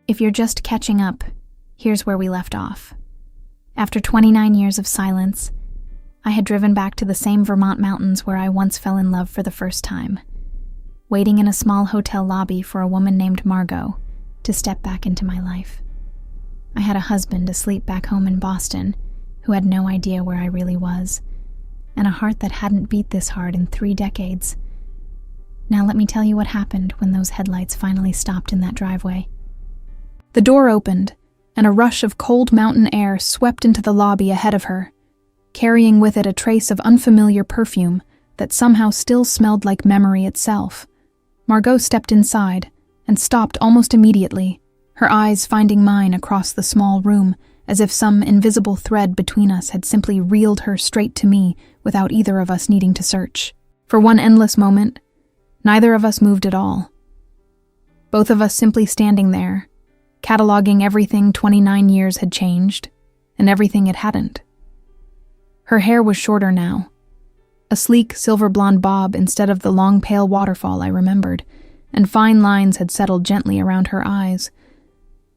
If you're just catching up, here's where we left off. After 29 years of silence, I had driven back to the same Vermont mountains where I once fell in love for the first time, waiting in a small hotel lobby for a woman named Margaux to step back into my life. I had a husband asleep back home in Boston who had no idea where I really was, and a heart that hadn't beat this hard in 3 decades. Now let me tell you what happened when those headlights finally stopped in that driveway. The door opened, and a rush of cold mountain air swept into the lobby ahead of her, carrying with it a trace of unfamiliar perfume that somehow still smelled like memory itself. Margaux stepped inside and stopped almost immediately, her eyes finding mine across the small room as if some invisible thread between us had simply reeled her straight to me without either of us needing to search. For one endless moment, neither of us moved at all. Both of us simply standing there, cataloging everything 29 years had changed and everything it hadn't. Her hair was shorter now, a sleek silver blonde bob instead of the long pale waterfall I remembered, and fine lines had settled gently around her eyes.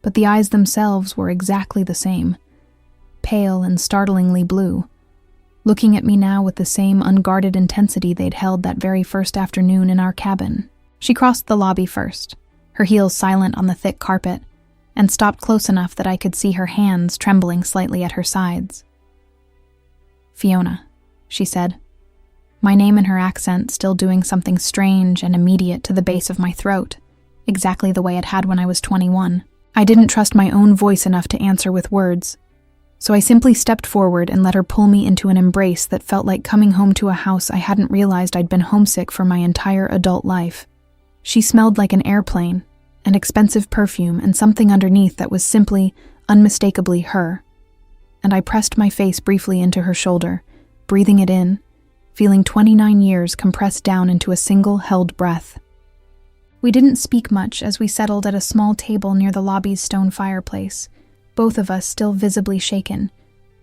But the eyes themselves were exactly the same, pale and startlingly blue, looking at me now with the same unguarded intensity they'd held that very first afternoon in our cabin. She crossed the lobby first, her heels silent on the thick carpet, and stopped close enough that I could see her hands trembling slightly at her sides. "Fiona," she said, my name and her accent still doing something strange and immediate to the base of my throat, exactly the way it had when I was 21. I didn't trust my own voice enough to answer with words, so I simply stepped forward and let her pull me into an embrace that felt like coming home to a house I hadn't realized I'd been homesick for my entire adult life. She smelled like an airplane, an expensive perfume, and something underneath that was simply, unmistakably her. And I pressed my face briefly into her shoulder, breathing it in, feeling 29 years compressed down into a single held breath. We didn't speak much as we settled at a small table near the lobby's stone fireplace, both of us still visibly shaken,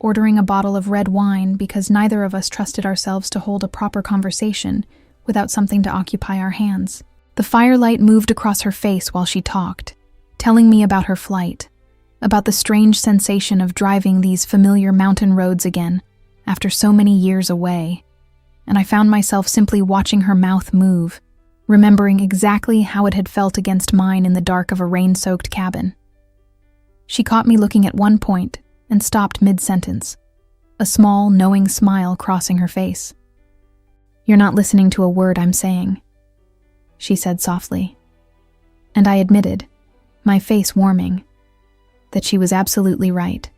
ordering a bottle of red wine because neither of us trusted ourselves to hold a proper conversation without something to occupy our hands. The firelight moved across her face while she talked, telling me about her flight, about the strange sensation of driving these familiar mountain roads again after so many years away, and I found myself simply watching her mouth move, remembering exactly how it had felt against mine in the dark of a rain-soaked cabin. She caught me looking at one point and stopped mid-sentence, a small, knowing smile crossing her face. "You're not listening to a word I'm saying," she said softly. And I admitted, my face warming, that she was absolutely right.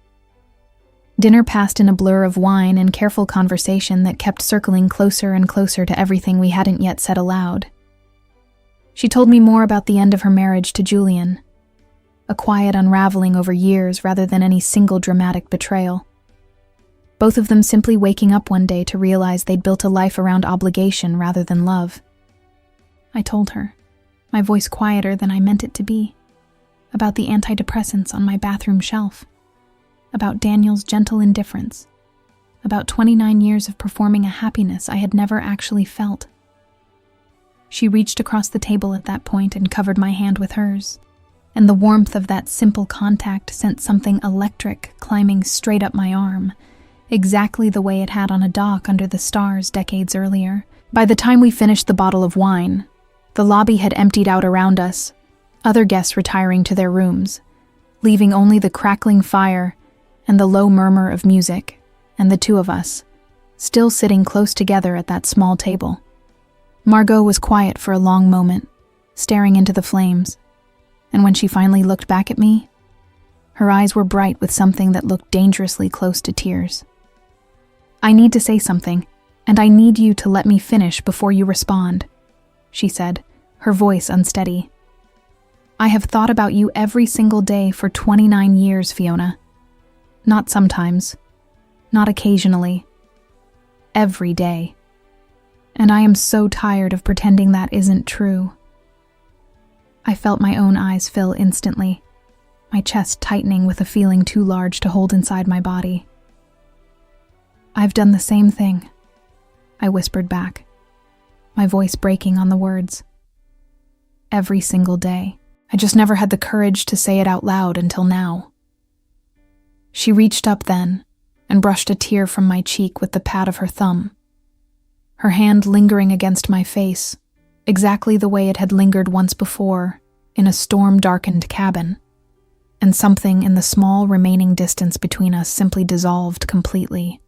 Dinner passed in a blur of wine and careful conversation that kept circling closer and closer to everything we hadn't yet said aloud. She told me more about the end of her marriage to Julian, a quiet unraveling over years rather than any single dramatic betrayal. Both of them simply waking up one day to realize they'd built a life around obligation rather than love. I told her, my voice quieter than I meant it to be, about the antidepressants on my bathroom shelf, about Daniel's gentle indifference, about 29 years of performing a happiness I had never actually felt. She reached across the table at that point and covered my hand with hers, and the warmth of that simple contact sent something electric climbing straight up my arm, exactly the way it had on a dock under the stars decades earlier. By the time we finished the bottle of wine, the lobby had emptied out around us, other guests retiring to their rooms, leaving only the crackling fire and the low murmur of music, and the two of us, still sitting close together at that small table. Margaux was quiet for a long moment, staring into the flames, and when she finally looked back at me, her eyes were bright with something that looked dangerously close to tears. "I need to say something, and I need you to let me finish before you respond," she said, her voice unsteady. "I have thought about you every single day for 29 years, Fiona. Not sometimes, not occasionally, every day. And I am so tired of pretending that isn't true." I felt my own eyes fill instantly, my chest tightening with a feeling too large to hold inside my body. "I've done the same thing," I whispered back, my voice breaking on the words. "Every single day." I just never had the courage to say it out loud until now. She reached up then and brushed a tear from my cheek with the pad of her thumb, her hand lingering against my face, exactly the way it had lingered once before in a storm-darkened cabin, and something in the small remaining distance between us simply dissolved completely.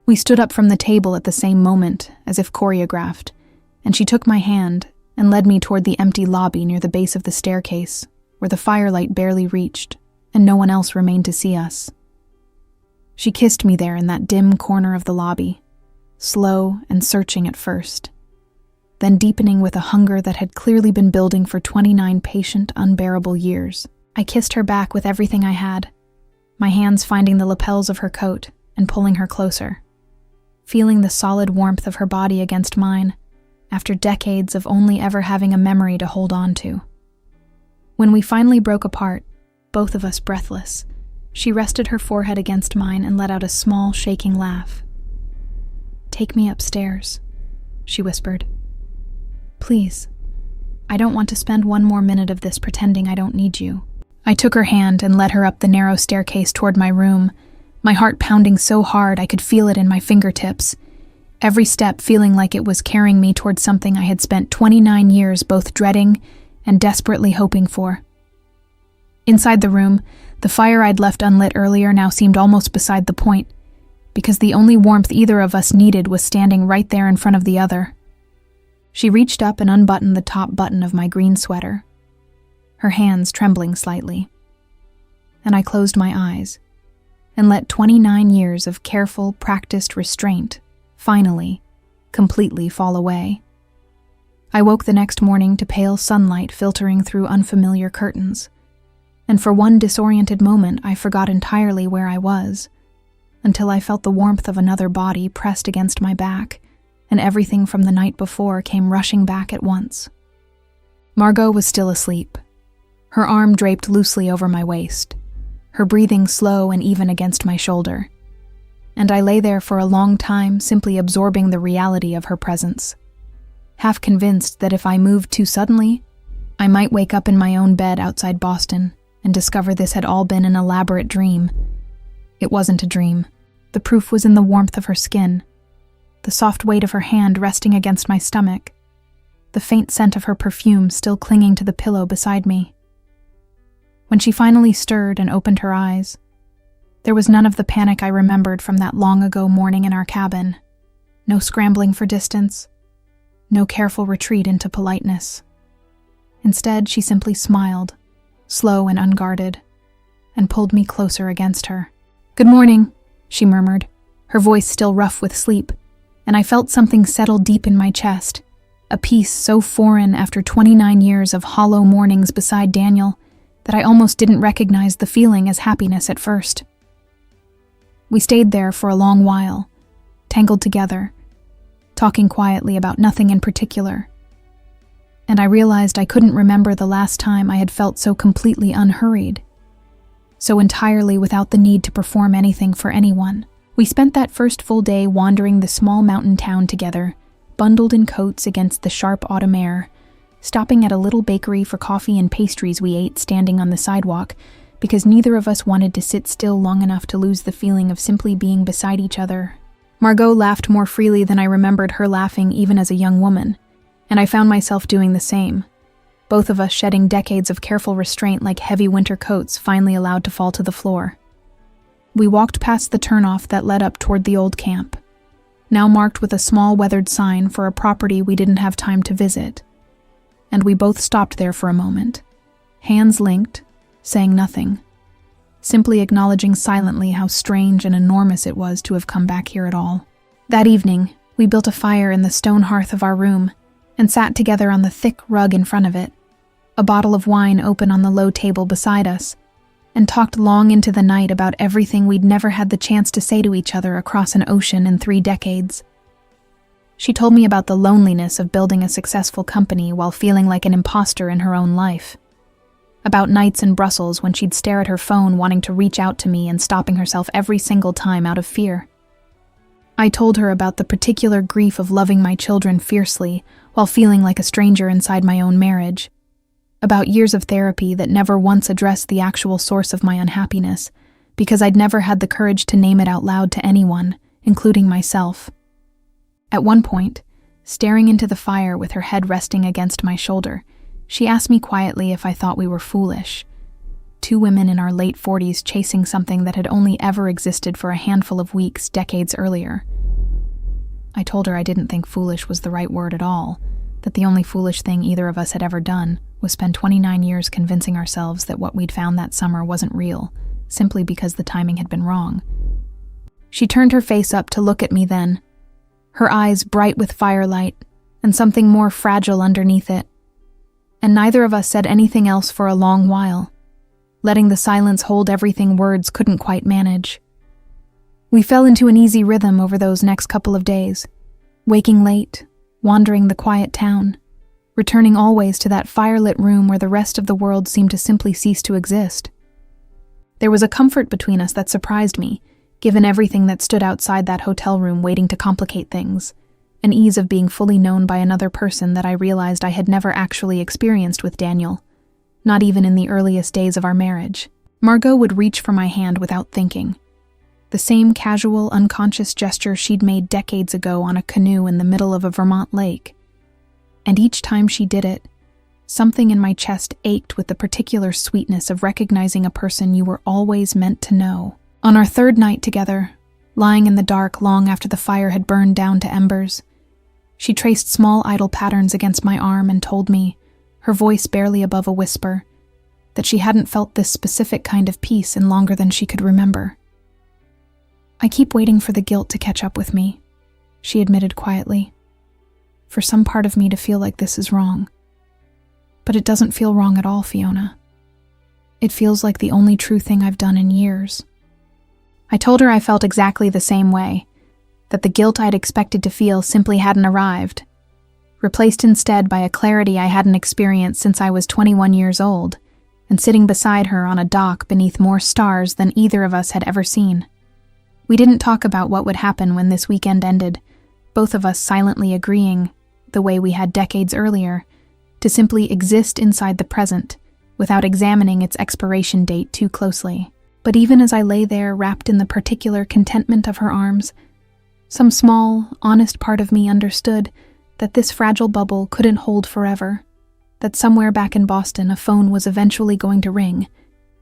We stood up from the table at the same moment, as if choreographed, and she took my hand and led me toward the empty lobby near the base of the staircase, where the firelight barely reached, and no one else remained to see us. She kissed me there in that dim corner of the lobby, slow and searching at first, then deepening with a hunger that had clearly been building for 29 patient, unbearable years. I kissed her back with everything I had, my hands finding the lapels of her coat and pulling her closer, feeling the solid warmth of her body against mine, after decades of only ever having a memory to hold on to. When we finally broke apart, both of us breathless, she rested her forehead against mine and let out a small, shaking laugh. "Take me upstairs," she whispered. "Please. I don't want to spend one more minute of this pretending I don't need you." I took her hand and led her up the narrow staircase toward my room, my heart pounding so hard I could feel it in my fingertips, every step feeling like it was carrying me toward something I had spent 29 years both dreading and desperately hoping for. Inside the room, the fire I'd left unlit earlier now seemed almost beside the point, because the only warmth either of us needed was standing right there in front of the other. She reached up and unbuttoned the top button of my green sweater, her hands trembling slightly. And I closed my eyes and let 29 years of careful, practiced restraint finally, completely fall away. I woke the next morning to pale sunlight filtering through unfamiliar curtains, and for one disoriented moment I forgot entirely where I was, until I felt the warmth of another body pressed against my back, and everything from the night before came rushing back at once. Margaux was still asleep, her arm draped loosely over my waist, her breathing slow and even against my shoulder, and I lay there for a long time simply absorbing the reality of her presence, half convinced that if I moved too suddenly, I might wake up in my own bed outside Boston and discover this had all been an elaborate dream. It wasn't a dream. The proof was in the warmth of her skin, the soft weight of her hand resting against my stomach, the faint scent of her perfume still clinging to the pillow beside me. When she finally stirred and opened her eyes, there was none of the panic I remembered from that long-ago morning in our cabin. No scrambling for distance, no careful retreat into politeness. Instead, she simply smiled, slow and unguarded, and pulled me closer against her. "Good morning," she murmured, her voice still rough with sleep, and I felt something settle deep in my chest, a peace so foreign after 29 years of hollow mornings beside Daniel that I almost didn't recognize the feeling as happiness at first. We stayed there for a long while, tangled together, talking quietly about nothing in particular, and I realized I couldn't remember the last time I had felt so completely unhurried, so entirely without the need to perform anything for anyone. We spent that first full day wandering the small mountain town together, bundled in coats against the sharp autumn air, stopping at a little bakery for coffee and pastries we ate standing on the sidewalk, because neither of us wanted to sit still long enough to lose the feeling of simply being beside each other. Margaux laughed more freely than I remembered her laughing even as a young woman, and I found myself doing the same, both of us shedding decades of careful restraint like heavy winter coats finally allowed to fall to the floor. We walked past the turnoff that led up toward the old camp, now marked with a small weathered sign for a property we didn't have time to visit, and we both stopped there for a moment, hands linked, saying nothing, simply acknowledging silently how strange and enormous it was to have come back here at all. That evening, we built a fire in the stone hearth of our room and sat together on the thick rug in front of it, a bottle of wine open on the low table beside us, and talked long into the night about everything we'd never had the chance to say to each other across an ocean in 3 decades. She told me about the loneliness of building a successful company while feeling like an imposter in her own life, about nights in Brussels when she'd stare at her phone wanting to reach out to me and stopping herself every single time out of fear. I told her about the particular grief of loving my children fiercely while feeling like a stranger inside my own marriage, about years of therapy that never once addressed the actual source of my unhappiness, because I'd never had the courage to name it out loud to anyone, including myself. At one point, staring into the fire with her head resting against my shoulder, she asked me quietly if I thought we were foolish. Two women in our late 40s chasing something that had only ever existed for a handful of weeks decades earlier. I told her I didn't think foolish was the right word at all, that the only foolish thing either of us had ever done was spend 29 years convincing ourselves that what we'd found that summer wasn't real, simply because the timing had been wrong. She turned her face up to look at me then, her eyes bright with firelight, and something more fragile underneath it. And neither of us said anything else for a long while, letting the silence hold everything words couldn't quite manage. We fell into an easy rhythm over those next couple of days, waking late, wandering the quiet town, returning always to that firelit room where the rest of the world seemed to simply cease to exist. There was a comfort between us that surprised me, given everything that stood outside that hotel room waiting to complicate things, an ease of being fully known by another person that I realized I had never actually experienced with Daniel, not even in the earliest days of our marriage. Margaux would reach for my hand without thinking. The same casual, unconscious gesture she'd made decades ago on a canoe in the middle of a Vermont lake. And each time she did it, something in my chest ached with the particular sweetness of recognizing a person you were always meant to know. On our third night together, lying in the dark long after the fire had burned down to embers, she traced small idle patterns against my arm and told me, her voice barely above a whisper, that she hadn't felt this specific kind of peace in longer than she could remember. "I keep waiting for the guilt to catch up with me," she admitted quietly. "For some part of me to feel like this is wrong. But it doesn't feel wrong at all, Fiona. It feels like the only true thing I've done in years." I told her I felt exactly the same way, that the guilt I'd expected to feel simply hadn't arrived, replaced instead by a clarity I hadn't experienced since I was 21 years old, and sitting beside her on a dock beneath more stars than either of us had ever seen. We didn't talk about what would happen when this weekend ended, both of us silently agreeing, the way we had decades earlier, to simply exist inside the present, without examining its expiration date too closely. But even as I lay there wrapped in the particular contentment of her arms, some small, honest part of me understood that this fragile bubble couldn't hold forever, that somewhere back in Boston a phone was eventually going to ring,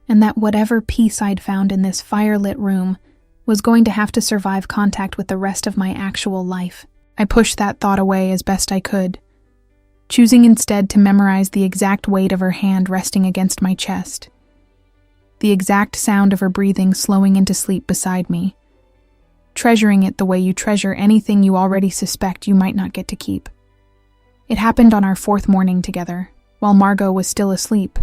and that whatever peace I'd found in this firelit room was going to have to survive contact with the rest of my actual life. I pushed that thought away as best I could, choosing instead to memorize the exact weight of her hand resting against my chest, the exact sound of her breathing slowing into sleep beside me, treasuring it the way you treasure anything you already suspect you might not get to keep. It happened on our fourth morning together, while Margaux was still asleep,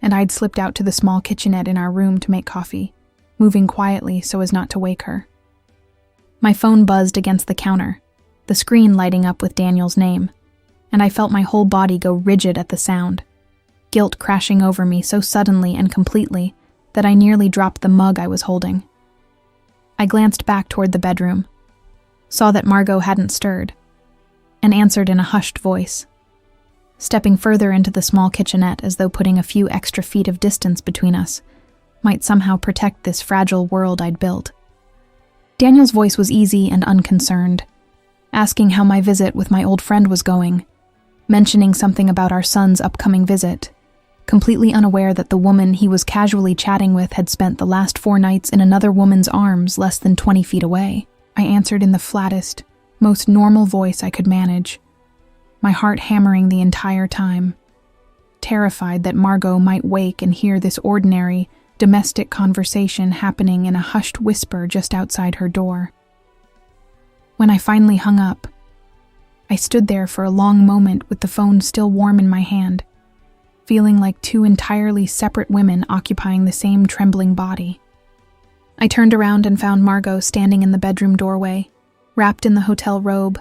and I'd slipped out to the small kitchenette in our room to make coffee, moving quietly so as not to wake her. My phone buzzed against the counter, the screen lighting up with Daniel's name, and I felt my whole body go rigid at the sound, guilt crashing over me so suddenly and completely that I nearly dropped the mug I was holding. I glanced back toward the bedroom, saw that Margaux hadn't stirred, and answered in a hushed voice, stepping further into the small kitchenette as though putting a few extra feet of distance between us might somehow protect this fragile world I'd built. Daniel's voice was easy and unconcerned, asking how my visit with my old friend was going, mentioning something about our son's upcoming visit, completely unaware that the woman he was casually chatting with had spent the last 4 nights in another woman's arms less than 20 feet away. I answered in the flattest, most normal voice I could manage, my heart hammering the entire time, terrified that Margaux might wake and hear this ordinary, domestic conversation happening in a hushed whisper just outside her door. When I finally hung up, I stood there for a long moment with the phone still warm in my hand, feeling like 2 entirely separate women occupying the same trembling body. I turned around and found Margaux standing in the bedroom doorway, wrapped in the hotel robe,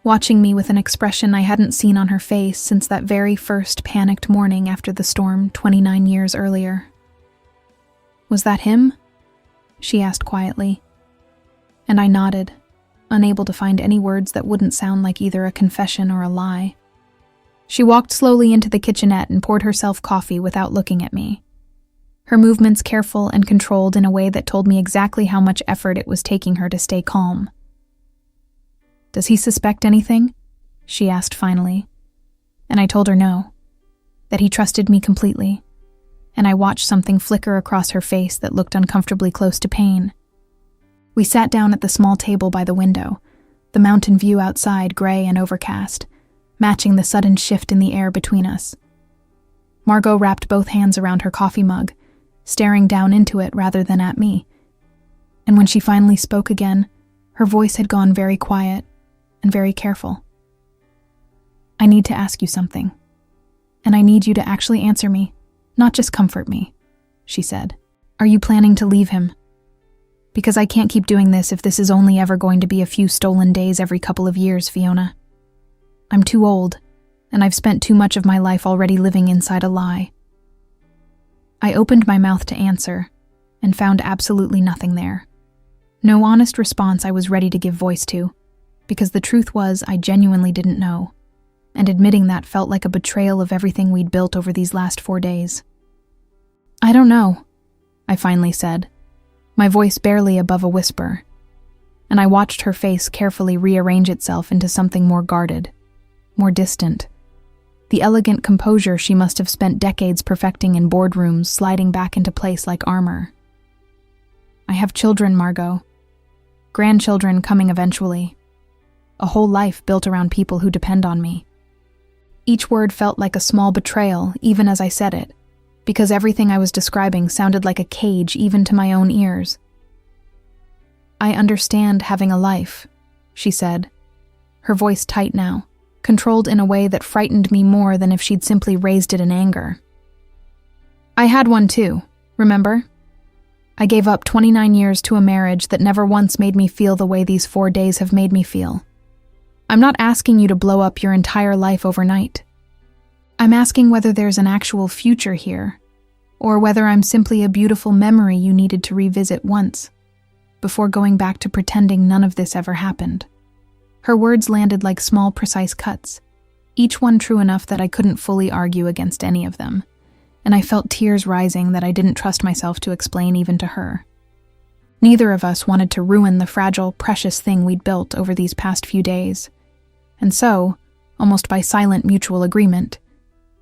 watching me with an expression I hadn't seen on her face since that very first panicked morning after the storm 29 years earlier. "Was that him?" she asked quietly, and I nodded, unable to find any words that wouldn't sound like either a confession or a lie. She walked slowly into the kitchenette and poured herself coffee without looking at me. Her movements careful and controlled in a way that told me exactly how much effort it was taking her to stay calm. "Does he suspect anything?" she asked finally. And I told her no, that he trusted me completely, and I watched something flicker across her face that looked uncomfortably close to pain. We sat down at the small table by the window, the mountain view outside gray and overcast, matching the sudden shift in the air between us. Margaux wrapped both hands around her coffee mug, staring down into it rather than at me. And when she finally spoke again, her voice had gone very quiet and very careful. "I need to ask you something, and I need you to actually answer me, not just comfort me," she said. "Are you planning to leave him? Because I can't keep doing this if this is only ever going to be a few stolen days every couple of years, Fiona. I'm too old, and I've spent too much of my life already living inside a lie." I opened my mouth to answer, and found absolutely nothing there. No honest response I was ready to give voice to, because the truth was I genuinely didn't know, and admitting that felt like a betrayal of everything we'd built over these last 4 days. "I don't know," I finally said, my voice barely above a whisper, and I watched her face carefully rearrange itself into something more guarded, more distant. The elegant composure she must have spent decades perfecting in boardrooms sliding back into place like armor. "I have children, Margaux. Grandchildren coming eventually. A whole life built around people who depend on me." Each word felt like a small betrayal, even as I said it, because everything I was describing sounded like a cage even to my own ears. "I understand having a life," she said, her voice tight now, controlled in a way that frightened me more than if she'd simply raised it in anger. "I had one too, remember? I gave up 29 years to a marriage that never once made me feel the way these 4 days have made me feel. I'm not asking you to blow up your entire life overnight. I'm asking whether there's an actual future here, or whether I'm simply a beautiful memory you needed to revisit once, before going back to pretending none of this ever happened." Her words landed like small, precise cuts, each one true enough that I couldn't fully argue against any of them, and I felt tears rising that I didn't trust myself to explain even to her. Neither of us wanted to ruin the fragile, precious thing we'd built over these past few days, and so, almost by silent mutual agreement,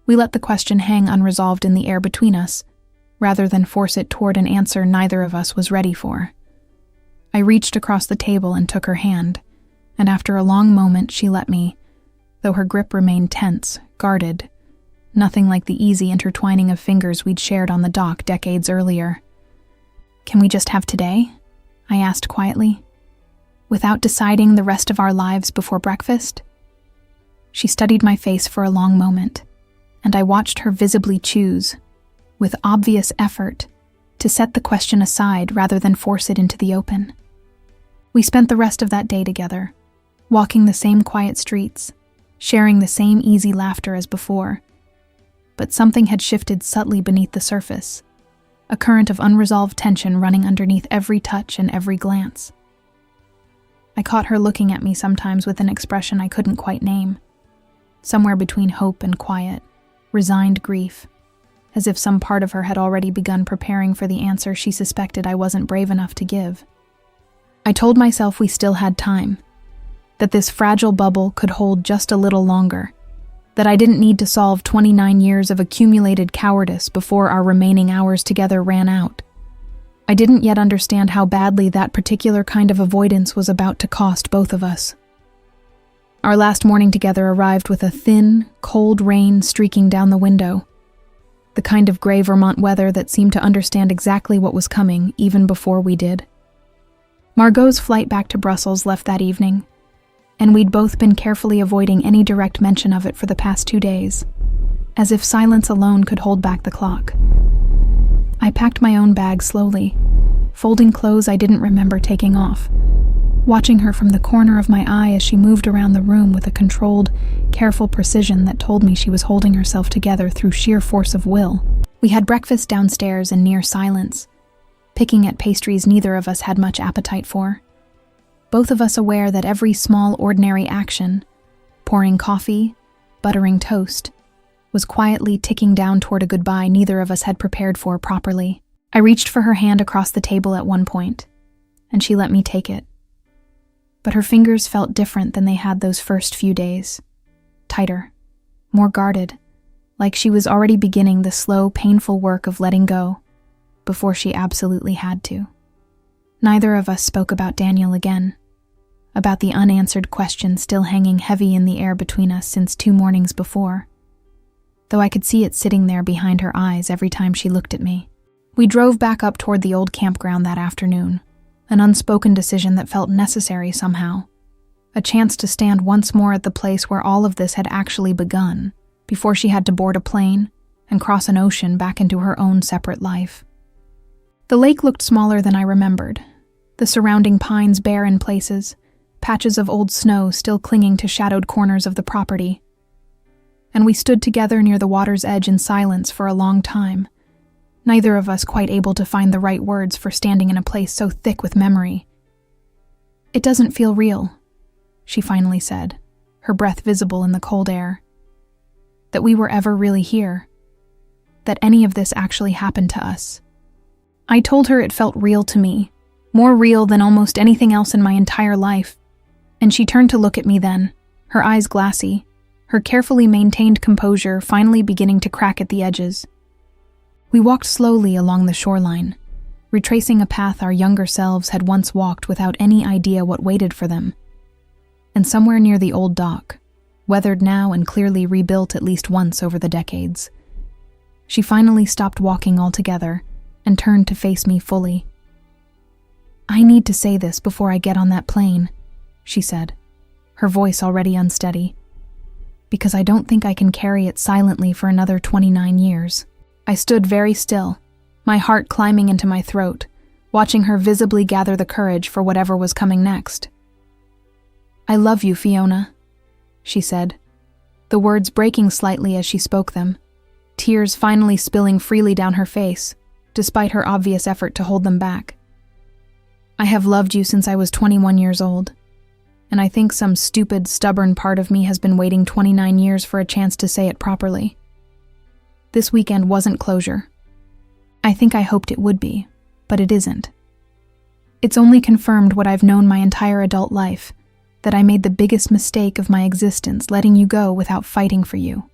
we let the question hang unresolved in the air between us, rather than force it toward an answer neither of us was ready for. I reached across the table and took her hand, and after a long moment she let me, though her grip remained tense, guarded, nothing like the easy intertwining of fingers we'd shared on the dock decades earlier. "Can we just have today?" I asked quietly. "Without deciding the rest of our lives before breakfast?" She studied my face for a long moment, and I watched her visibly choose, with obvious effort, to set the question aside rather than force it into the open. We spent the rest of that day together, walking the same quiet streets, sharing the same easy laughter as before. But something had shifted subtly beneath the surface, a current of unresolved tension running underneath every touch and every glance. I caught her looking at me sometimes with an expression I couldn't quite name, somewhere between hope and quiet, resigned grief, as if some part of her had already begun preparing for the answer she suspected I wasn't brave enough to give. I told myself we still had time, that this fragile bubble could hold just a little longer, that I didn't need to solve 29 years of accumulated cowardice before our remaining hours together ran out. I didn't yet understand how badly that particular kind of avoidance was about to cost both of us. Our last morning together arrived with a thin, cold rain streaking down the window, the kind of gray Vermont weather that seemed to understand exactly what was coming even before we did. Margaux's flight back to Brussels left that evening, and we'd both been carefully avoiding any direct mention of it for the past 2 days, as if silence alone could hold back the clock. I packed my own bag slowly, folding clothes I didn't remember taking off, watching her from the corner of my eye as she moved around the room with a controlled, careful precision that told me she was holding herself together through sheer force of will. We had breakfast downstairs in near silence, picking at pastries neither of us had much appetite for, both of us aware that every small, ordinary action, pouring coffee, buttering toast, was quietly ticking down toward a goodbye neither of us had prepared for properly. I reached for her hand across the table at one point, and she let me take it. But her fingers felt different than they had those first few days. Tighter, more guarded, like she was already beginning the slow, painful work of letting go before she absolutely had to. Neither of us spoke about Daniel again, about the unanswered question still hanging heavy in the air between us since 2 mornings before, though I could see it sitting there behind her eyes every time she looked at me. We drove back up toward the old campground that afternoon, an unspoken decision that felt necessary somehow, a chance to stand once more at the place where all of this had actually begun, before she had to board a plane and cross an ocean back into her own separate life. The lake looked smaller than I remembered, the surrounding pines bare in places, patches of old snow still clinging to shadowed corners of the property. And we stood together near the water's edge in silence for a long time, neither of us quite able to find the right words for standing in a place so thick with memory. "It doesn't feel real," she finally said, her breath visible in the cold air. "That we were ever really here. That any of this actually happened to us." I told her it felt real to me, more real than almost anything else in my entire life, and she turned to look at me then, her eyes glassy, her carefully maintained composure finally beginning to crack at the edges. We walked slowly along the shoreline, retracing a path our younger selves had once walked without any idea what waited for them. And somewhere near the old dock, weathered now and clearly rebuilt at least once over the decades, she finally stopped walking altogether and turned to face me fully. "I need to say this before I get on that plane," she said, her voice already unsteady, "because I don't think I can carry it silently for another 29 years. I stood very still, my heart climbing into my throat, watching her visibly gather the courage for whatever was coming next. "I love you, Fiona," she said, the words breaking slightly as she spoke them, tears finally spilling freely down her face, despite her obvious effort to hold them back. "I have loved you since I was 21 years old, and I think some stupid, stubborn part of me has been waiting 29 years for a chance to say it properly. This weekend wasn't closure. I think I hoped it would be, but it isn't. It's only confirmed what I've known my entire adult life, that I made the biggest mistake of my existence letting you go without fighting for you,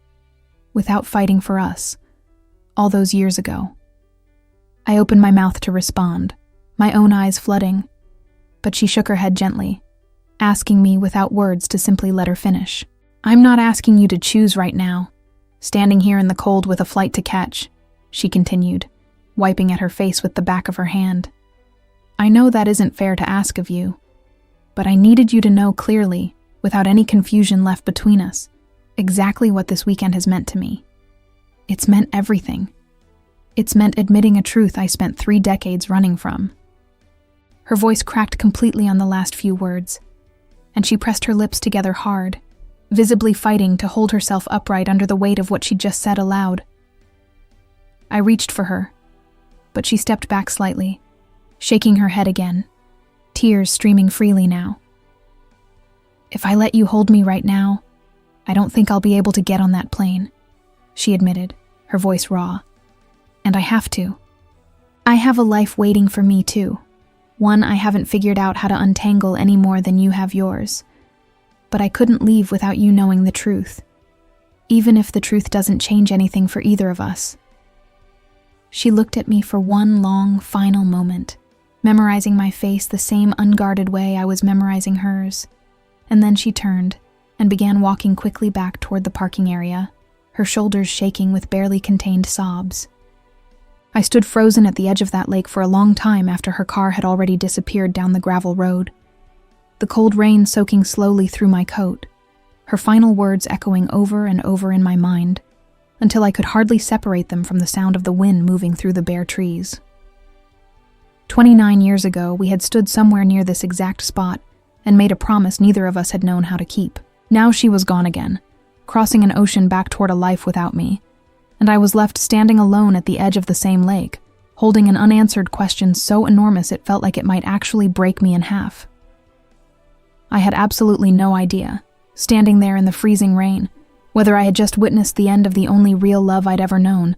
without fighting for us, all those years ago." I opened my mouth to respond, my own eyes flooding, but she shook her head gently, asking me without words to simply let her finish. "I'm not asking you to choose right now, standing here in the cold with a flight to catch," she continued, wiping at her face with the back of her hand. "I know that isn't fair to ask of you, but I needed you to know clearly, without any confusion left between us, exactly what this weekend has meant to me. It's meant everything. It's meant admitting a truth I spent 3 decades running from." Her voice cracked completely on the last few words, and she pressed her lips together hard, visibly fighting to hold herself upright under the weight of what she'd just said aloud. I reached for her, but she stepped back slightly, shaking her head again, tears streaming freely now. "If I let you hold me right now, I don't think I'll be able to get on that plane," she admitted, her voice raw. "And I have to. I have a life waiting for me too, one I haven't figured out how to untangle any more than you have yours. But I couldn't leave without you knowing the truth, even if the truth doesn't change anything for either of us." She looked at me for one long, final moment, memorizing my face the same unguarded way I was memorizing hers, and then she turned and began walking quickly back toward the parking area, her shoulders shaking with barely contained sobs. I stood frozen at the edge of that lake for a long time after her car had already disappeared down the gravel road, the cold rain soaking slowly through my coat, her final words echoing over and over in my mind, until I could hardly separate them from the sound of the wind moving through the bare trees. 29 years ago, we had stood somewhere near this exact spot and made a promise neither of us had known how to keep. Now she was gone again, crossing an ocean back toward a life without me, and I was left standing alone at the edge of the same lake, holding an unanswered question so enormous it felt like it might actually break me in half. I had absolutely no idea, standing there in the freezing rain, Whether I had just witnessed the end of the only real love I'd ever known,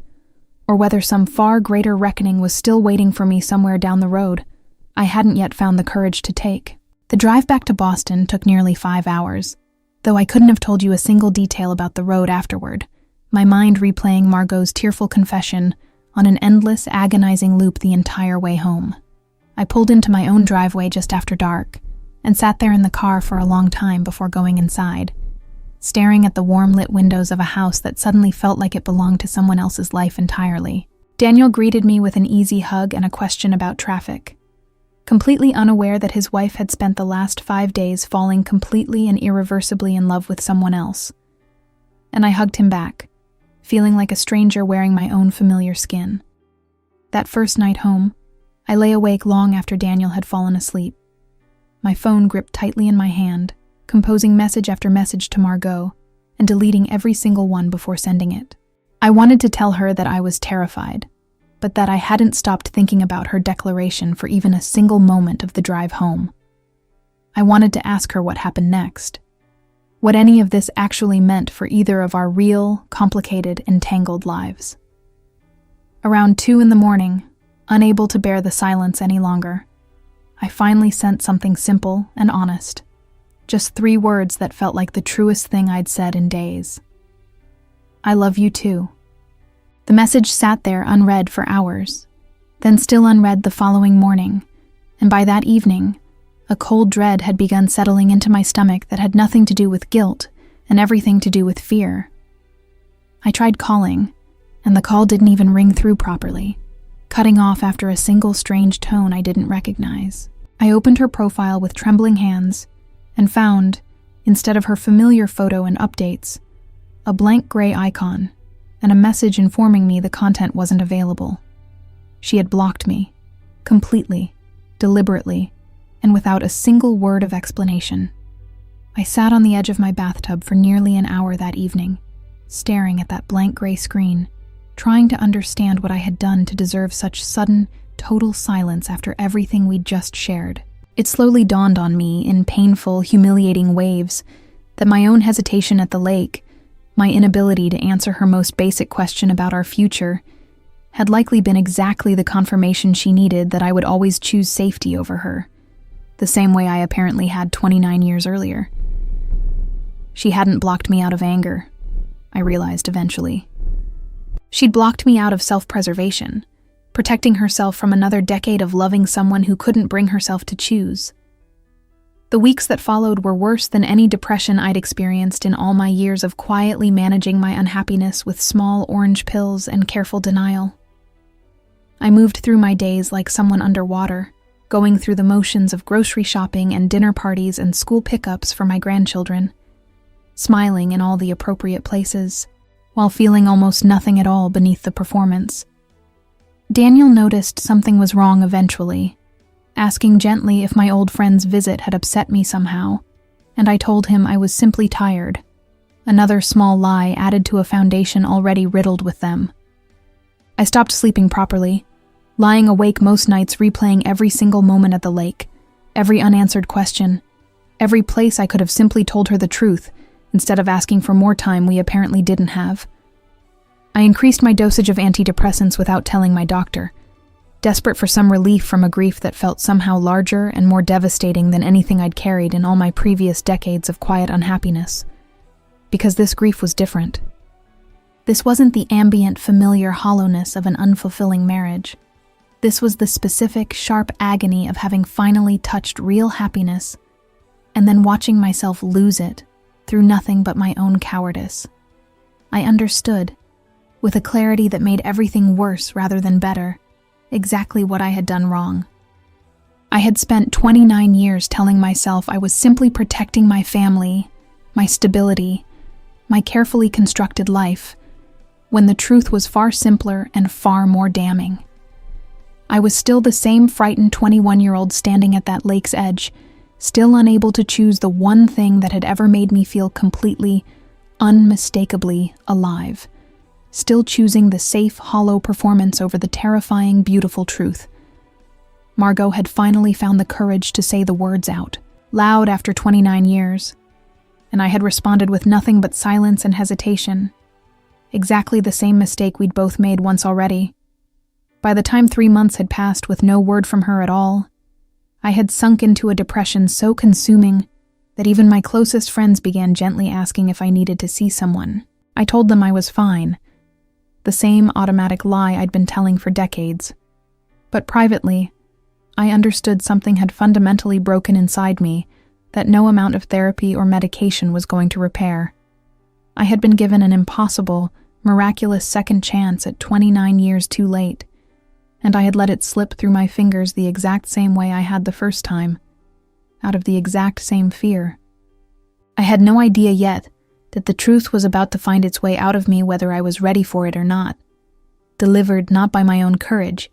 or whether some far greater reckoning was still waiting for me somewhere down the road, I hadn't yet found the courage to take. The drive back to Boston took nearly 5 hours, though I couldn't have told you a single detail about the road afterward, my mind replaying Margaux's tearful confession on an endless, agonizing loop the entire way home. I pulled into my own driveway just after dark and sat there in the car for a long time before going inside, staring at the warm-lit windows of a house that suddenly felt like it belonged to someone else's life entirely. Daniel greeted me with an easy hug and a question about traffic, completely unaware that his wife had spent the last 5 days falling completely and irreversibly in love with someone else. And I hugged him back, feeling like a stranger wearing my own familiar skin. That first night home, I lay awake long after Daniel had fallen asleep, my phone gripped tightly in my hand, composing message after message to Margaux and deleting every single one before sending it. I wanted to tell her that I was terrified, but that I hadn't stopped thinking about her declaration for even a single moment of the drive home. I wanted to ask her what happened next, what any of this actually meant for either of our real, complicated, entangled lives. Around 2 a.m, unable to bear the silence any longer, I finally sent something simple and honest, just 3 words that felt like the truest thing I'd said in days. I love you too. The message sat there unread for hours, then still unread the following morning, and by that evening, a cold dread had begun settling into my stomach that had nothing to do with guilt and everything to do with fear. I tried calling, and the call didn't even ring through properly, cutting off after a single strange tone I didn't recognize. I opened her profile with trembling hands and found, instead of her familiar photo and updates, a blank gray icon and a message informing me the content wasn't available. She had blocked me, completely, deliberately, and without a single word of explanation. I sat on the edge of my bathtub for nearly an hour that evening, staring at that blank gray screen, trying to understand what I had done to deserve such sudden, total silence after everything we'd just shared. It slowly dawned on me in painful, humiliating waves that my own hesitation at the lake, my inability to answer her most basic question about our future, had likely been exactly the confirmation she needed that I would always choose safety over her, the same way I apparently had 29 years earlier. She hadn't blocked me out of anger, I realized eventually. She'd blocked me out of self-preservation, protecting herself from another decade of loving someone who couldn't bring herself to choose. The weeks that followed were worse than any depression I'd experienced in all my years of quietly managing my unhappiness with small orange pills and careful denial. I moved through my days like someone underwater, going through the motions of grocery shopping and dinner parties and school pickups for my grandchildren, smiling in all the appropriate places, while feeling almost nothing at all beneath the performance. Daniel noticed something was wrong eventually, asking gently if my old friend's visit had upset me somehow, and I told him I was simply tired, another small lie added to a foundation already riddled with them. I stopped sleeping properly, lying awake most nights replaying every single moment at the lake, every unanswered question, every place I could have simply told her the truth instead of asking for more time we apparently didn't have. I increased my dosage of antidepressants without telling my doctor, desperate for some relief from a grief that felt somehow larger and more devastating than anything I'd carried in all my previous decades of quiet unhappiness. Because this grief was different. This wasn't the ambient, familiar hollowness of an unfulfilling marriage. This was the specific, sharp agony of having finally touched real happiness and then watching myself lose it through nothing but my own cowardice. I understood, with a clarity that made everything worse rather than better, exactly what I had done wrong. I had spent 29 years telling myself I was simply protecting my family, my stability, my carefully constructed life, when the truth was far simpler and far more damning. I was still the same frightened 21-year-old standing at that lake's edge, still unable to choose the one thing that had ever made me feel completely, unmistakably alive. Still choosing the safe, hollow performance over the terrifying, beautiful truth. Margaux had finally found the courage to say the words out, loud after 29 years. and I had responded with nothing but silence and hesitation. Exactly the same mistake we'd both made once already. By the time 3 months had passed with no word from her at all, I had sunk into a depression so consuming that even my closest friends began gently asking if I needed to see someone. I told them I was fine, the same automatic lie I'd been telling for decades. But privately, I understood something had fundamentally broken inside me that no amount of therapy or medication was going to repair. I had been given an impossible, miraculous second chance at 29 years too late, and I had let it slip through my fingers the exact same way I had the first time, out of the exact same fear. I had no idea yet that the truth was about to find its way out of me whether I was ready for it or not, delivered not by my own courage,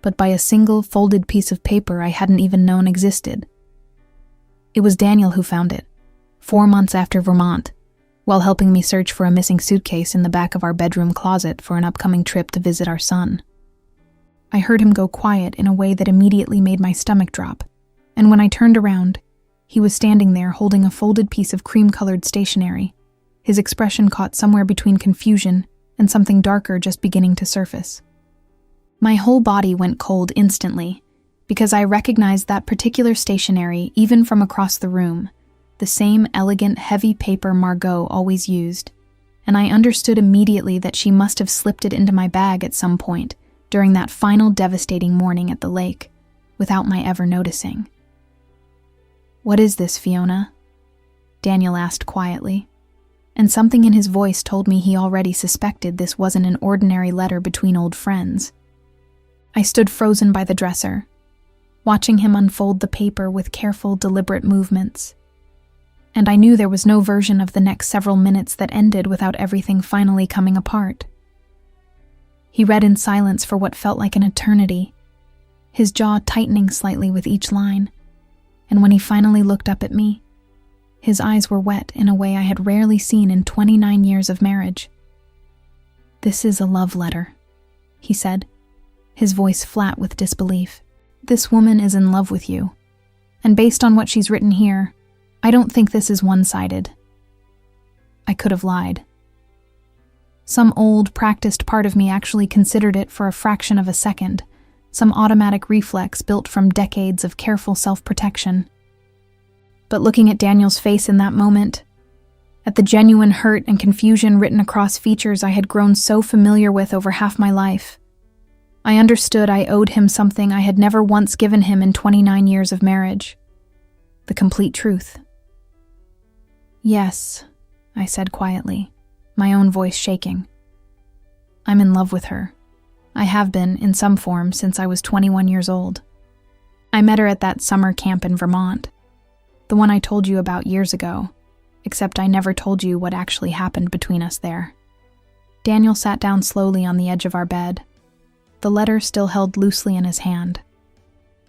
but by a single folded piece of paper I hadn't even known existed. It was Daniel who found it, 4 months after Vermont, while helping me search for a missing suitcase in the back of our bedroom closet for an upcoming trip to visit our son. I heard him go quiet in a way that immediately made my stomach drop, and when I turned around, he was standing there holding a folded piece of cream-colored stationery, his expression caught somewhere between confusion and something darker just beginning to surface. My whole body went cold instantly, because I recognized that particular stationery even from across the room, the same elegant, heavy paper Margaux always used, and I understood immediately that she must have slipped it into my bag at some point during that final devastating morning at the lake, without my ever noticing. "What is this, Fiona?" Daniel asked quietly, and something in his voice told me he already suspected this wasn't an ordinary letter between old friends. I stood frozen by the dresser, watching him unfold the paper with careful, deliberate movements. And I knew there was no version of the next several minutes that ended without everything finally coming apart. He read in silence for what felt like an eternity, his jaw tightening slightly with each line, and when he finally looked up at me, his eyes were wet in a way I had rarely seen in 29 years of marriage. "This is a love letter," he said, his voice flat with disbelief. "This woman is in love with you, and based on what she's written here, I don't think this is one-sided." I could have lied. Some old, practiced part of me actually considered it for a fraction of a second, some automatic reflex built from decades of careful self-protection. But looking at Daniel's face in that moment, at the genuine hurt and confusion written across features I had grown so familiar with over half my life, I understood I owed him something I had never once given him in 29 years of marriage: the complete truth. "Yes," I said quietly, my own voice shaking. "I'm in love with her. I have been, in some form, since I was 21 years old. I met her at that summer camp in Vermont, the one I told you about years ago, except I never told you what actually happened between us there." Daniel sat down slowly on the edge of our bed, the letter still held loosely in his hand,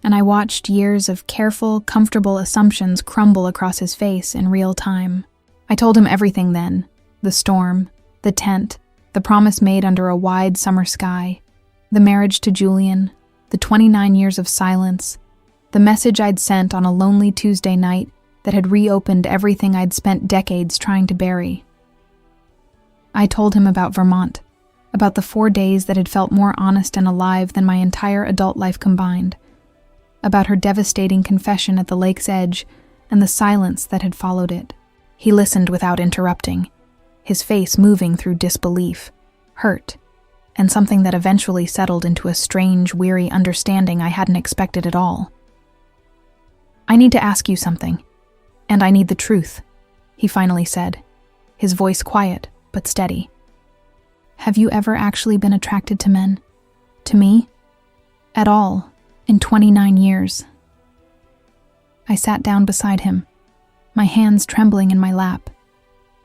and I watched years of careful, comfortable assumptions crumble across his face in real time. I told him everything then: the storm, the tent, the promise made under a wide summer sky, the marriage to Julian, the 29 years of silence, the message I'd sent on a lonely Tuesday night that had reopened everything I'd spent decades trying to bury. I told him about Vermont, about the 4 days that had felt more honest and alive than my entire adult life combined, about her devastating confession at the lake's edge and the silence that had followed it. He listened without interrupting, his face moving through disbelief, hurt, and something that eventually settled into a strange, weary understanding I hadn't expected at all. "I need to ask you something, and I need the truth," he finally said, his voice quiet but steady. "Have you ever actually been attracted to men? To me? At all, in 29 years?" I sat down beside him, my hands trembling in my lap,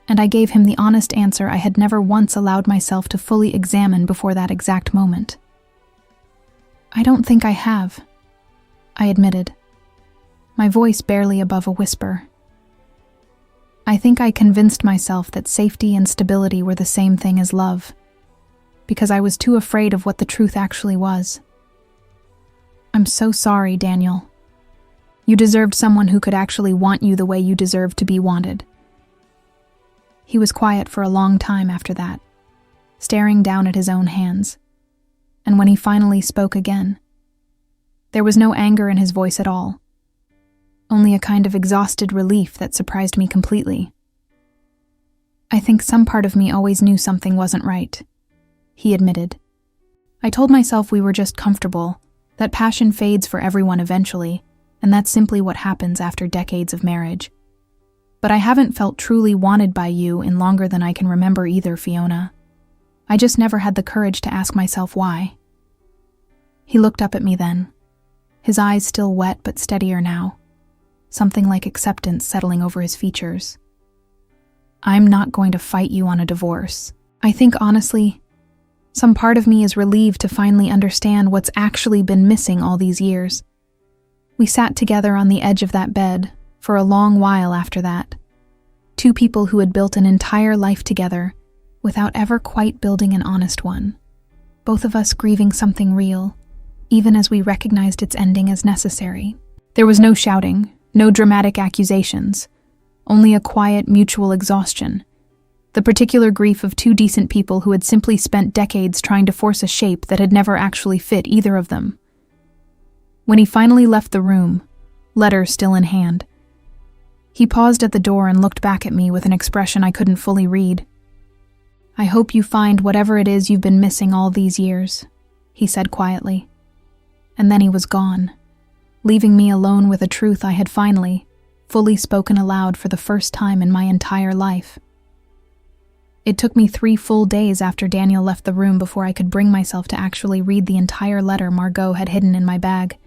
and I gave him the honest answer I had never once allowed myself to fully examine before that exact moment. "I don't think I have," I admitted, my voice barely above a whisper. "I think I convinced myself that safety and stability were the same thing as love, because I was too afraid of what the truth actually was. I'm so sorry, Daniel. You deserved someone who could actually want you the way you deserved to be wanted. He was quiet for a long time after that, staring down at his own hands. And when he finally spoke again, there was no anger in his voice at all, only a kind of exhausted relief that surprised me completely. "I think some part of me always knew something wasn't right," he admitted. "I told myself we were just comfortable, that passion fades for everyone eventually, and that's simply what happens after decades of marriage. But I haven't felt truly wanted by you in longer than I can remember either, Fiona. I just never had the courage to ask myself why." He looked up at me then, his eyes still wet but steadier now, something like acceptance settling over his features. "I'm not going to fight you on a divorce. I think, honestly, some part of me is relieved to finally understand what's actually been missing all these years." We sat together on the edge of that bed for a long while after that. Two people who had built an entire life together without ever quite building an honest one. Both of us grieving something real, even as we recognized its ending as necessary. There was no shouting, no dramatic accusations, only a quiet mutual exhaustion. The particular grief of two decent people who had simply spent decades trying to force a shape that had never actually fit either of them. When he finally left the room, letter still in hand, he paused at the door and looked back at me with an expression I couldn't fully read. "I hope you find whatever it is you've been missing all these years," he said quietly. And then he was gone, leaving me alone with a truth I had finally, fully spoken aloud for the first time in my entire life. It took me 3 full days after Daniel left the room before I could bring myself to actually read the entire letter Margaux had hidden in my bag,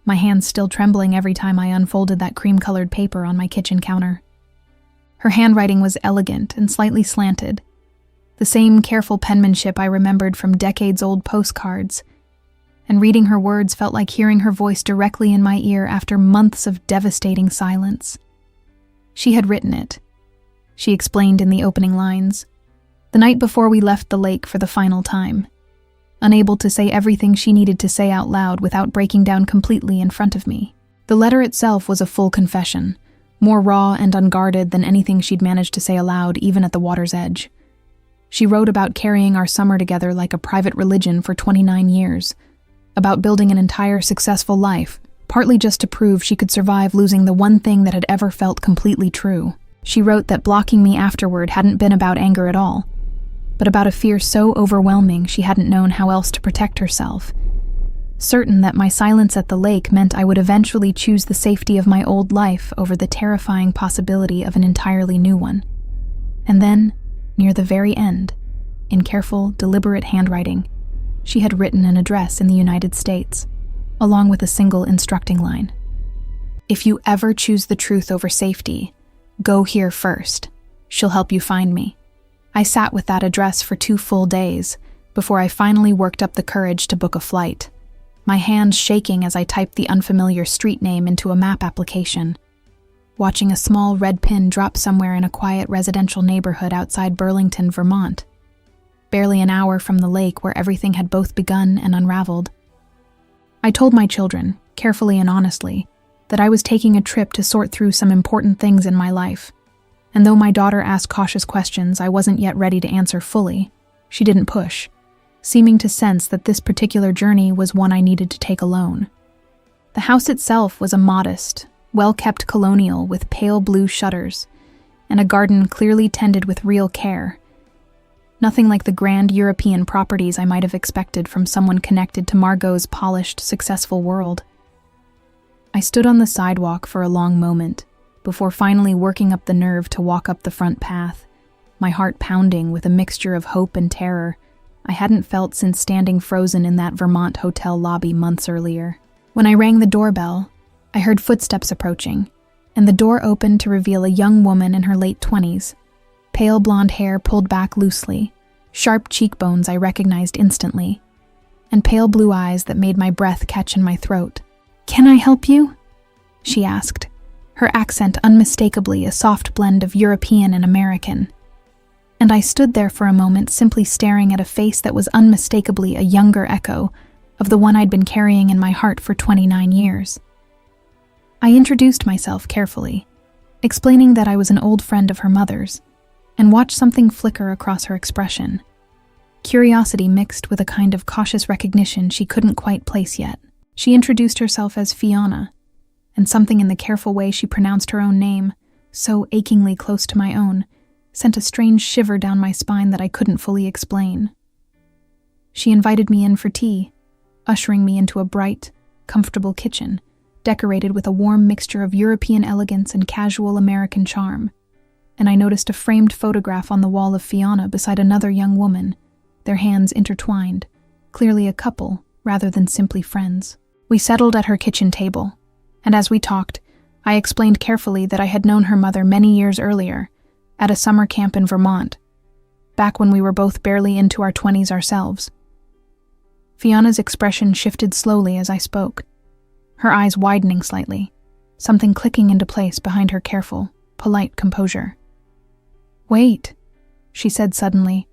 my hands still trembling every time I unfolded that cream-colored paper on my kitchen counter. Her handwriting was elegant and slightly slanted, the same careful penmanship I remembered from decades-old postcards, and reading her words felt like hearing her voice directly in my ear after months of devastating silence. She had written it, she explained in the opening lines, the night before we left the lake for the final time, unable to say everything she needed to say out loud without breaking down completely in front of me. The letter itself was a full confession, more raw and unguarded than anything she'd managed to say aloud even at the water's edge. She wrote about carrying our summer together like a private religion for 29 years, about building an entire successful life, partly just to prove she could survive losing the one thing that had ever felt completely true. She wrote that blocking me afterward hadn't been about anger at all, but about a fear so overwhelming she hadn't known how else to protect herself. Certain that my silence at the lake meant I would eventually choose the safety of my old life over the terrifying possibility of an entirely new one. And then, near the very end, in careful, deliberate handwriting, she had written an address in the United States, along with a single instructing line. "If you ever choose the truth over safety, go here first. She'll help you find me." I sat with that address for 2 full days before I finally worked up the courage to book a flight, my hands shaking as I typed the unfamiliar street name into a map application, watching a small red pin drop somewhere in a quiet residential neighborhood outside Burlington, Vermont, barely an hour from the lake where everything had both begun and unraveled. I told my children, carefully and honestly, that I was taking a trip to sort through some important things in my life. And though my daughter asked cautious questions I wasn't yet ready to answer fully, she didn't push, seeming to sense that this particular journey was one I needed to take alone. The house itself was a modest, well-kept colonial with pale blue shutters, and a garden clearly tended with real care. Nothing like the grand European properties I might have expected from someone connected to Margaux's polished, successful world. I stood on the sidewalk for a long moment, before finally working up the nerve to walk up the front path, my heart pounding with a mixture of hope and terror I hadn't felt since standing frozen in that Vermont hotel lobby months earlier. When I rang the doorbell, I heard footsteps approaching, and the door opened to reveal a young woman in her late 20s, pale blonde hair pulled back loosely, sharp cheekbones I recognized instantly, and pale blue eyes that made my breath catch in my throat. "Can I help you?" she asked, her accent unmistakably a soft blend of European and American. And I stood there for a moment simply staring at a face that was unmistakably a younger echo of the one I'd been carrying in my heart for 29 years. I introduced myself carefully, explaining that I was an old friend of her mother's, and watched something flicker across her expression. Curiosity mixed with a kind of cautious recognition she couldn't quite place yet. She introduced herself as Fiona, and something in the careful way she pronounced her own name, so achingly close to my own, sent a strange shiver down my spine that I couldn't fully explain. She invited me in for tea, ushering me into a bright, comfortable kitchen, decorated with a warm mixture of European elegance and casual American charm, and I noticed a framed photograph on the wall of Fiona beside another young woman, their hands intertwined, clearly a couple rather than simply friends. We settled at her kitchen table, and as we talked, I explained carefully that I had known her mother many years earlier, at a summer camp in Vermont, back when we were both barely into our 20s ourselves. Fiona's expression shifted slowly as I spoke, her eyes widening slightly, something clicking into place behind her careful, polite composure. "Wait," she said suddenly,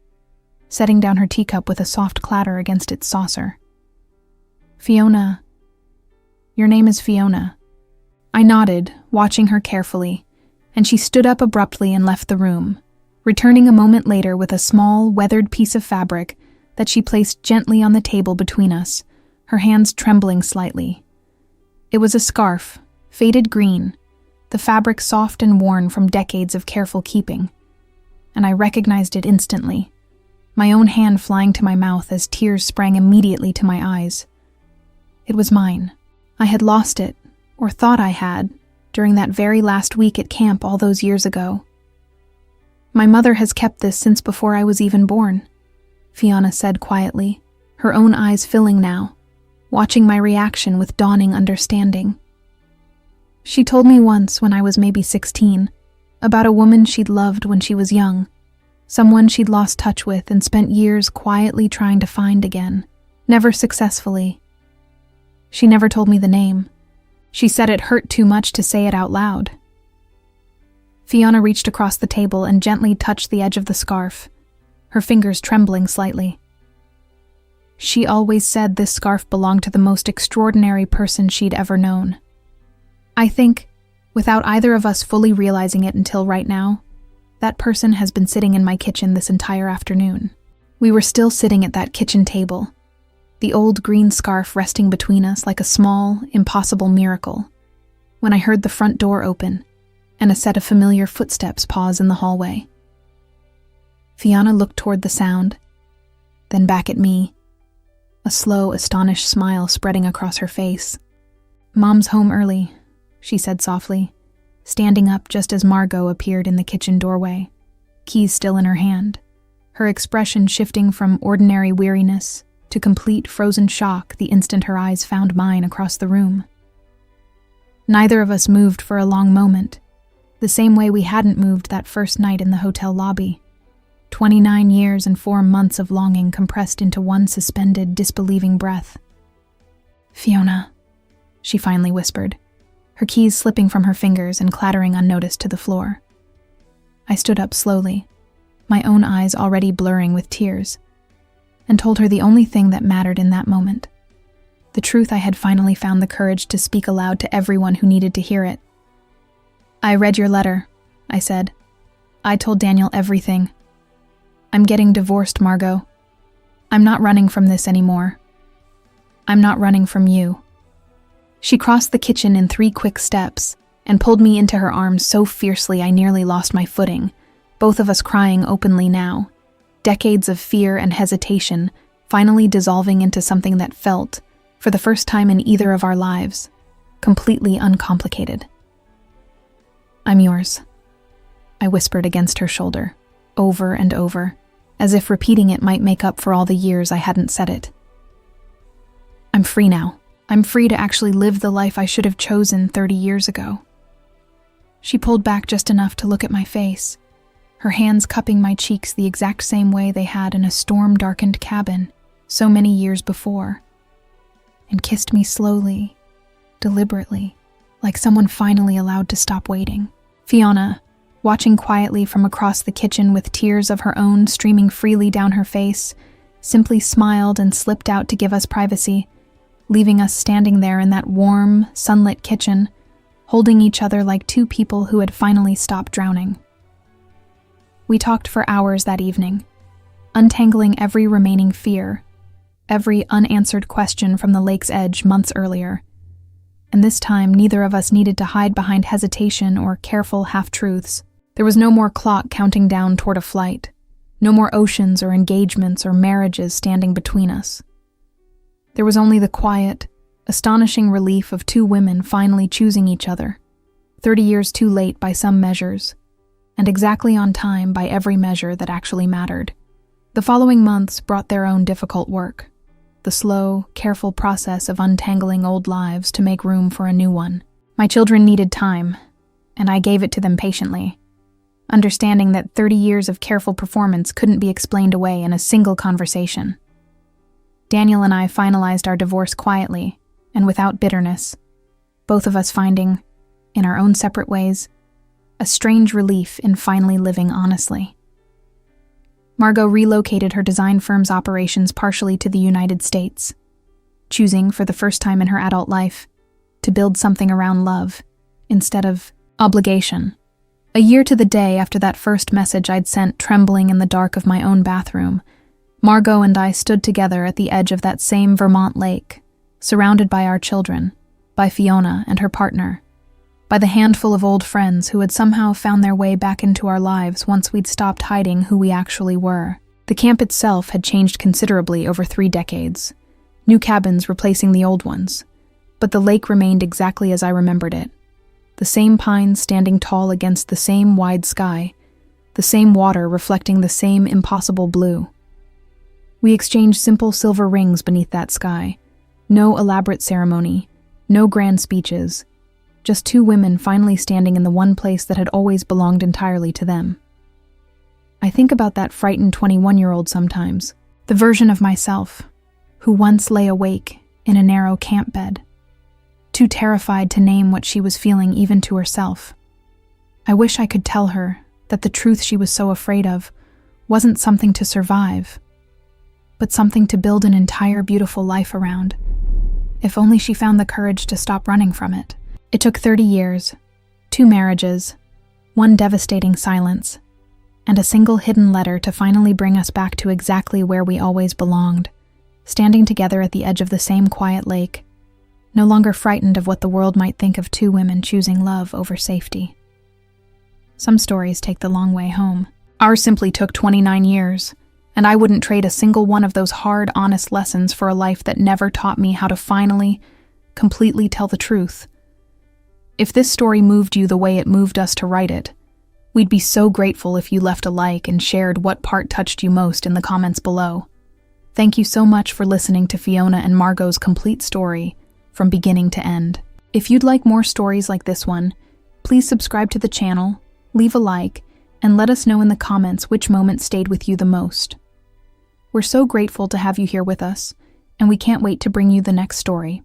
setting down her teacup with a soft clatter against its saucer. "Fiona, your name is Fiona." I nodded, watching her carefully, and she stood up abruptly and left the room, returning a moment later with a small, weathered piece of fabric that she placed gently on the table between us, her hands trembling slightly. It was a scarf, faded green, the fabric soft and worn from decades of careful keeping, and I recognized it instantly, my own hand flying to my mouth as tears sprang immediately to my eyes. It was mine. I had lost it, or thought I had, during that very last week at camp all those years ago. "My mother has kept this since before I was even born," Fiona said quietly, her own eyes filling now, watching my reaction with dawning understanding. "She told me once when I was maybe 16, about a woman she'd loved when she was young, someone she'd lost touch with and spent years quietly trying to find again, never successfully. She never told me the name. She said it hurt too much to say it out loud." Fiona reached across the table and gently touched the edge of the scarf, her fingers trembling slightly. "She always said this scarf belonged to the most extraordinary person she'd ever known. I think, without either of us fully realizing it until right now, that person has been sitting in my kitchen this entire afternoon." We were still sitting at that kitchen table, the old green scarf resting between us like a small, impossible miracle, when I heard the front door open and a set of familiar footsteps pause in the hallway. Fiona looked toward the sound, then back at me, a slow, astonished smile spreading across her face. "Mom's home early," she said softly, standing up just as Margaux appeared in the kitchen doorway, keys still in her hand, her expression shifting from ordinary weariness to complete frozen shock the instant her eyes found mine across the room. Neither of us moved for a long moment, the same way we hadn't moved that first night in the hotel lobby. 29 years and 4 months of longing compressed into one suspended, disbelieving breath. "Fiona," she finally whispered, her keys slipping from her fingers and clattering unnoticed to the floor. I stood up slowly, my own eyes already blurring with tears, and told her the only thing that mattered in that moment. The truth I had finally found the courage to speak aloud to everyone who needed to hear it. "I read your letter," I said. "I told Daniel everything. I'm getting divorced, Margaux. I'm not running from this anymore. I'm not running from you." She crossed the kitchen in 3 quick steps and pulled me into her arms so fiercely I nearly lost my footing, both of us crying openly now. Decades of fear and hesitation finally dissolving into something that felt, for the first time in either of our lives, completely uncomplicated. "I'm yours," I whispered against her shoulder, over and over, as if repeating it might make up for all the years I hadn't said it. "I'm free now. I'm free to actually live the life I should have chosen 30 years ago." She pulled back just enough to look at my face, her hands cupping my cheeks the exact same way they had in a storm-darkened cabin so many years before, and kissed me slowly, deliberately, like someone finally allowed to stop waiting. Fiona, watching quietly from across the kitchen with tears of her own streaming freely down her face, simply smiled and slipped out to give us privacy, leaving us standing there in that warm, sunlit kitchen, holding each other like 2 people who had finally stopped drowning. We talked for hours that evening, untangling every remaining fear, every unanswered question from the lake's edge months earlier. And this time, neither of us needed to hide behind hesitation or careful half-truths. There was no more clock counting down toward a flight, no more oceans or engagements or marriages standing between us. There was only the quiet, astonishing relief of two women finally choosing each other, 30 years too late by some measures, and exactly on time by every measure that actually mattered. The following months brought their own difficult work, the slow, careful process of untangling old lives to make room for a new one. My children needed time, and I gave it to them patiently, understanding that 30 years of careful performance couldn't be explained away in a single conversation. Daniel and I finalized our divorce quietly and without bitterness, both of us finding, in our own separate ways, a strange relief in finally living honestly. Margaux relocated her design firm's operations partially to the United States, choosing, for the first time in her adult life, to build something around love instead of obligation. A year to the day after that first message I'd sent trembling in the dark of my own bathroom, Margaux and I stood together at the edge of that same Vermont lake, surrounded by our children, by Fiona and her partner, by the handful of old friends who had somehow found their way back into our lives once we'd stopped hiding who we actually were. The camp itself had changed considerably over 3 decades, new cabins replacing the old ones, but the lake remained exactly as I remembered it. The same pines standing tall against the same wide sky, the same water reflecting the same impossible blue. We exchanged simple silver rings beneath that sky, no elaborate ceremony, no grand speeches, just 2 women finally standing in the one place that had always belonged entirely to them. I think about that frightened 21-year-old sometimes, the version of myself who once lay awake in a narrow camp bed, too terrified to name what she was feeling even to herself. I wish I could tell her that the truth she was so afraid of wasn't something to survive, but something to build an entire beautiful life around, if only she found the courage to stop running from it. It took 30 years, 2 marriages, 1 devastating silence, and a single hidden letter to finally bring us back to exactly where we always belonged, standing together at the edge of the same quiet lake, no longer frightened of what the world might think of 2 women choosing love over safety. Some stories take the long way home. Ours simply took 29 years, and I wouldn't trade a single one of those hard, honest lessons for a life that never taught me how to finally, completely tell the truth. If this story moved you the way it moved us to write it, we'd be so grateful if you left a like and shared what part touched you most in the comments below. Thank you so much for listening to Fiona and Margaux's complete story, from beginning to end. If you'd like more stories like this one, please subscribe to the channel, leave a like, and let us know in the comments which moment stayed with you the most. We're so grateful to have you here with us, and we can't wait to bring you the next story.